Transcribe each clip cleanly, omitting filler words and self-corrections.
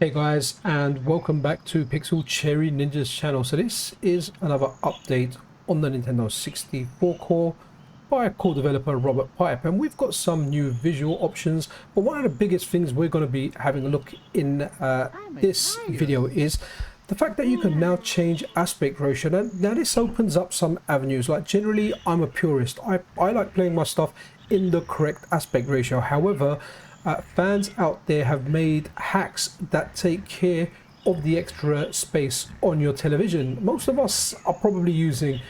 Hey guys, and welcome back to Pixel Cherry Ninja's channel. So this is another update on the Nintendo 64 core by core developer Robert Peip, and we've got some new visual options. But one of the biggest things we're going to be having a look in this video is the fact that you can now change aspect ratio. Now this opens up some avenues. Like, generally I'm a purist. I like playing my stuff in the correct aspect ratio. However, fans out there have made hacks that take care of the extra space on your television. Most of us are probably using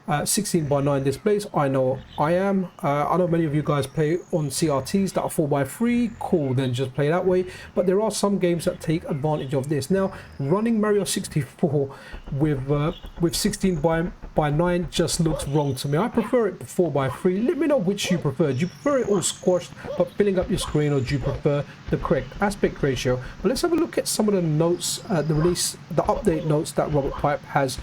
16:9 displays. I know I am. I know many of you guys play on CRTs that are 4:3. Cool, then just play that way. But there are some games that take advantage of this. Now, running Mario 64 with 16:9 just looks wrong to me. I prefer it 4:3. Let me know which you prefer. Do you prefer it all squashed but filling up your screen, or do you prefer the correct aspect ratio? But let's have a look at some of the notes, the update notes that Robert Peip has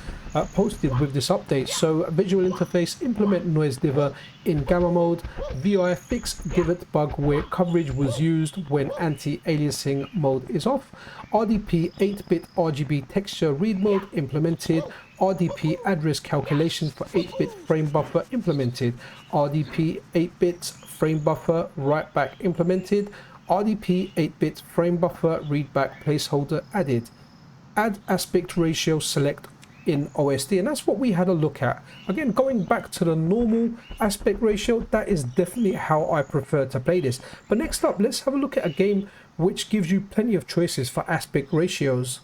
posted with this update. So, visual interface, implement noise diver in gamma mode. VI, fix divot bug where coverage was used when anti-aliasing mode is off. RDP 8-bit RGB texture read mode implemented. RDP address calculations for 8-bit frame buffer implemented. RDP 8-bit frame buffer write back implemented. RDP 8-bit frame buffer read back placeholder added. Add aspect ratio select in OSD, and that's what we had a look at. Again, going back to the normal aspect ratio, that is definitely how I prefer to play this. But next up, let's have a look at a game which gives you plenty of choices for aspect ratios.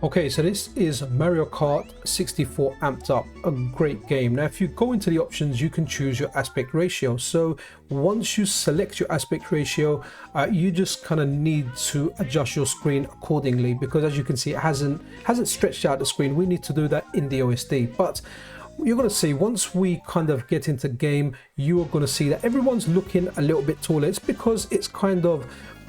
Okay, so this is Mario Kart 64 Amped Up, a great game. Now, if you go into the options, you can choose your aspect ratio. So once you select your aspect ratio, you just kind of need to adjust your screen accordingly, because as you can see, it hasn't stretched out the screen. We need to do that in the OSD. But you're going to see, once we kind of get into game, you are going to see that everyone's looking a little bit taller. It's because it's kind of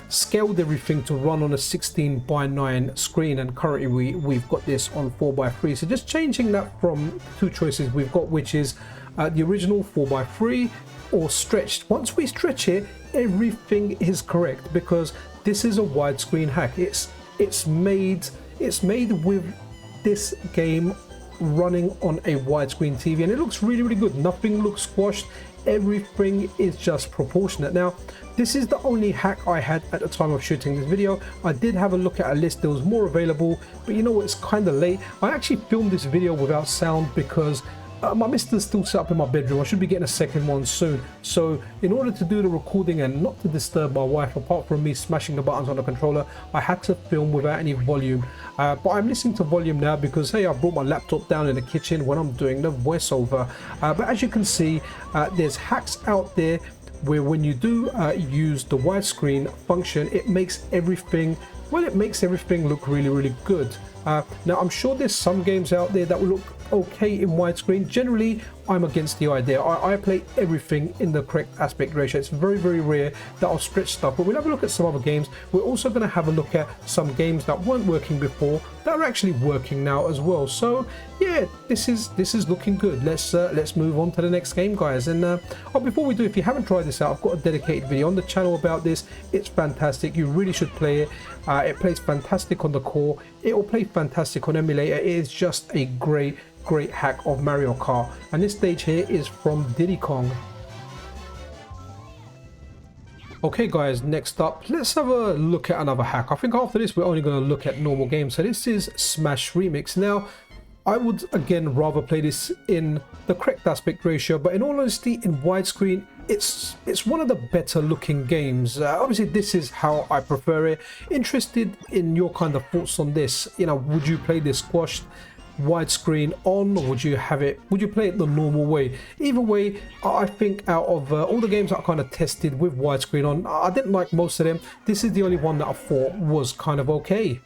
scaled everything to run on a 16:9 screen, and currently we've got this on 4:3. So just changing that from two choices we've got, which is the original 4:3 or stretched. Once we stretch it, everything is correct, because this is a widescreen hack. It's made with this game running on a widescreen TV, and it looks really good. Nothing looks squashed. Everything is just proportionate. Now, this is the only hack I had at the time of shooting this video. I did have a look at a list. There was more available, but you know what, it's kind of late. I actually filmed this video without sound because my MiSTer's still set up in my bedroom. I should be getting a second one soon. So in order to do the recording and not to disturb my wife, apart from me smashing the buttons on the controller, I had to film without any volume. But I'm listening to volume now because, hey, I brought my laptop down in the kitchen when I'm doing the voiceover. But as you can see, there's hacks out there where when you do use the widescreen function, it makes everything, well, it makes everything look really good. Now, I'm sure there's some games out there that will look okay in widescreen. Generally, I'm against the idea. I play everything in the correct aspect ratio. It's very rare that I'll stretch stuff, but we'll have a look at some other games. We're also going to have a look at some games that weren't working before that are actually working now as well. So yeah, this is looking good. Let's move on to the next game, guys. And oh, before we do, if you haven't tried this out, I've got a dedicated video on the channel about this. It's fantastic. You really should play it. It plays fantastic on the core. It will play fantastic on emulator. It is just a great hack of Mario Kart, and this stage here is from Diddy Kong. Okay guys, next up, let's have a look at another hack. I think after this we're only going to look at normal games. So this is Smash Remix. Now, I would again rather play this in the correct aspect ratio, but in all honesty, in widescreen, it's one of the better looking games. Obviously, this is how I prefer it. Interested in your kind of thoughts on this. You know, would you play this squashed widescreen on, or would you play it the normal way? Either way, I think out of all the games that I kind of tested with widescreen on, I didn't like most of them. This is the only one that I thought was kind of okay.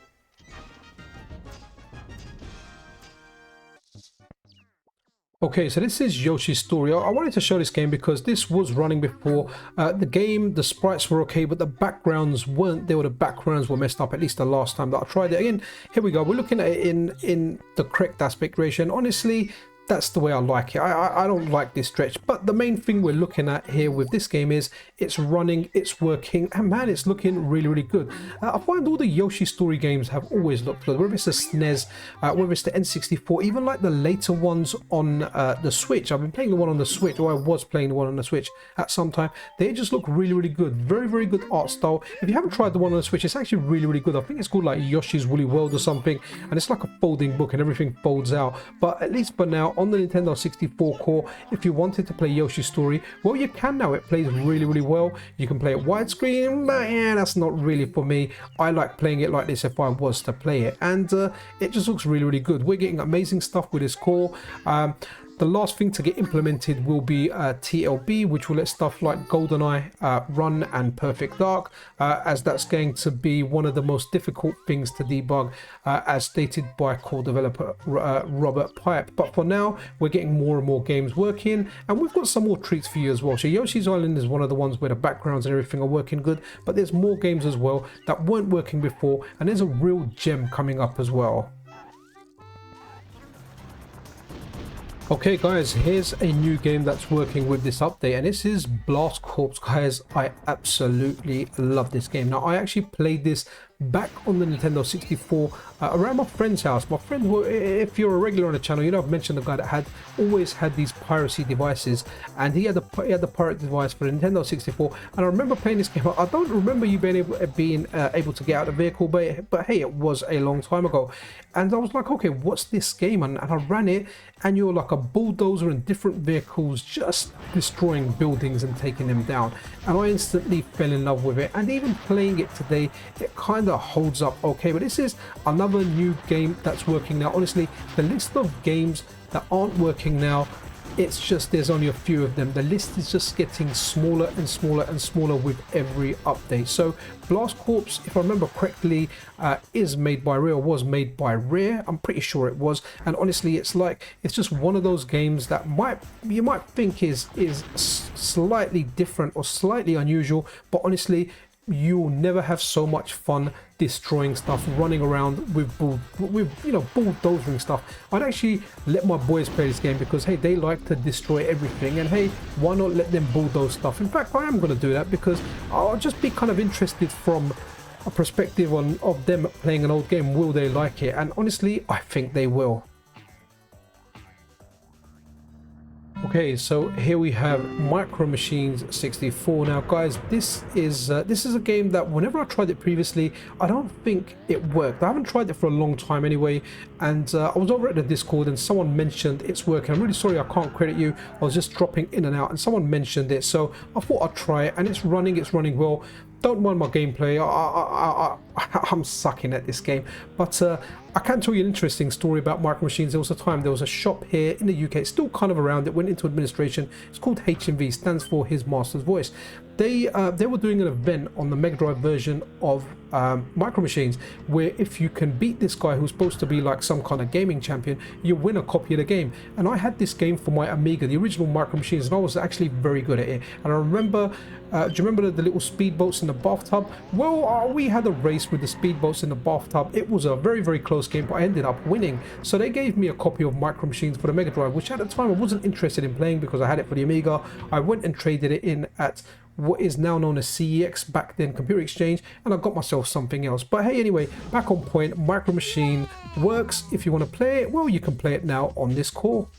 Okay, so this is Yoshi Story. I wanted to show this game because this was running before. The sprites were okay, but the backgrounds weren't. The backgrounds were messed up, at least the last time that I tried it. Again, here we go. We're looking at it in the correct aspect ratio. And honestly, that's the way I like it. I don't like this stretch, but the main thing we're looking at here with this game is it's running, it's working, and man, it's looking really, really good. I find all the Yoshi Story games have always looked good, whether it's the SNES, whether it's the N64, even like the later ones on the Switch. I've been playing the one on the Switch, or I was playing the one on the Switch at some time. They just look really, really good. Very, very good art style. If you haven't tried the one on the Switch, it's actually really, really good. I think it's called like Yoshi's Woolly World or something, and it's like a folding book and everything folds out. But at least for now, on the Nintendo 64 core, if you wanted to play Yoshi Story, well, you can now. It plays really, really well. You can play it widescreen, but yeah, that's not really for me. I like playing it like this if I was to play it, and it just looks really, really good. We're getting amazing stuff with this core. The last thing to get implemented will be TLB, which will let stuff like GoldenEye run, and Perfect Dark, as that's going to be one of the most difficult things to debug, as stated by core developer Robert Peip. But for now, we're getting more and more games working, and we've got some more treats for you as well. So Yoshi's Island is one of the ones where the backgrounds and everything are working good, but there's more games as well that weren't working before, and there's a real gem coming up as well. Okay guys, here's a new game that's working with this update, and this is Blast Corps. Guys, I absolutely love this game. Now, I actually played this back on the Nintendo 64 around my friend's house. My friend, who, if you're a regular on the channel, you know I've mentioned the guy that had always had these piracy devices, and he had the pirate device for the Nintendo 64. And I remember playing this game. I don't remember you being able to get out of the vehicle, but hey, it was a long time ago. And I was like, okay, what's this game? And I ran it, and you're like a bulldozer in different vehicles, just destroying buildings and taking them down. And I instantly fell in love with it, and even playing it today, it kind of holds up okay. But this is another new game that's working now. Honestly, the list of games that aren't working now, it's just, there's only a few of them. The list is just getting smaller and smaller and smaller with every update. So Blast Corps, if I remember correctly, is made by Rare, or was made by Rare. I'm pretty sure it was. And honestly, it's just one of those games that you might think is slightly different or slightly unusual, but honestly, you'll never have so much fun destroying stuff, running around with bulldozing stuff. I'd actually let my boys play this game because hey, they like to destroy everything, and hey, why not let them bulldoze stuff? In fact, I am going to do that because I'll just be kind of interested from a perspective of them playing an old game. Will they like it? And honestly, I think they will. Okay, so here we have Micro Machines 64. Now guys, this is a game that whenever I tried it previously, I don't think it worked. I haven't tried it for a long time anyway, and I was over at the Discord and someone mentioned it's working. I'm really sorry I can't credit you. I was just dropping in and out and someone mentioned it, so I thought I'd try it, and it's running well. Don't mind my gameplay. I'm sucking at this game, but I can tell you an interesting story about Micro Machines. There was a time, there was a shop here in the UK, it's still kind of around, it went into administration. It's called HMV, stands for His Master's Voice. They were doing an event on the Mega Drive version of Micro Machines, where if you can beat this guy who's supposed to be like some kind of gaming champion, you win a copy of the game. And I had this game for my Amiga, the original Micro Machines, and I was actually very good at it. And I remember, do you remember the little speedboats in the bathtub? Well, we had a race with the speedboats in the bathtub. It was a very, very close game, but I ended up winning. So they gave me a copy of Micro Machines for the Mega Drive, which at the time I wasn't interested in playing because I had it for the Amiga. I went and traded it in at what is now known as CEX, back then Computer Exchange, and I got myself something else. But hey, anyway, back on point, Micro Machine works. If you want to play it, well, you can play it now on this core.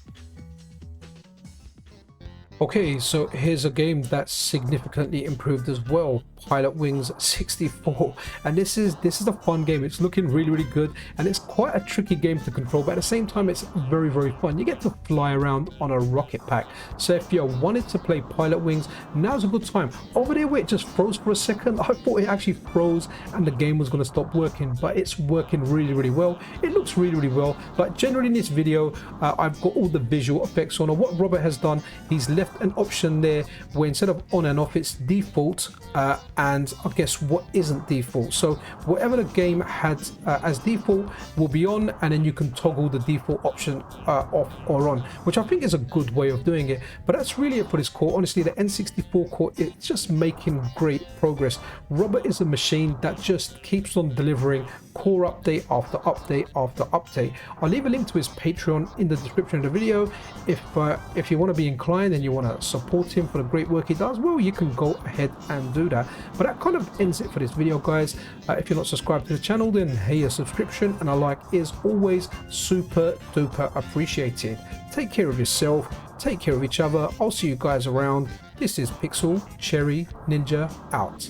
Okay, so here's a game that's significantly improved as well, Pilotwings 64, and this is a fun game. It's looking really, really good, and it's quite a tricky game to control, but at the same time it's very, very fun. You get to fly around on a rocket pack. So if you wanted to play Pilotwings, now's a good time. Over there where it just froze for a second, I thought it actually froze and the game was going to stop working, but it's working really, really well. It looks really, really well. But generally in this video, I've got all the visual effects on. What Robert has done, he's left an option there where instead of on and off, it's default, and I guess what isn't default. So whatever the game had as default will be on, and then you can toggle the default option off or on, which I think is a good way of doing it. But that's really it for this core. Honestly, the N64 core, it's just making great progress. Robert is a machine that just keeps on delivering core update after update after update. I'll leave a link to his Patreon in the description of the video. If you want to be inclined and you want to support him for the great work he does, well, you can go ahead and do that. But that kind of ends it for this video, guys. If you're not subscribed to the channel, then hey, a subscription and a like is always super duper appreciated. Take care of yourself, take care of each other. I'll see you guys around. This is Pixel Cherry Ninja out.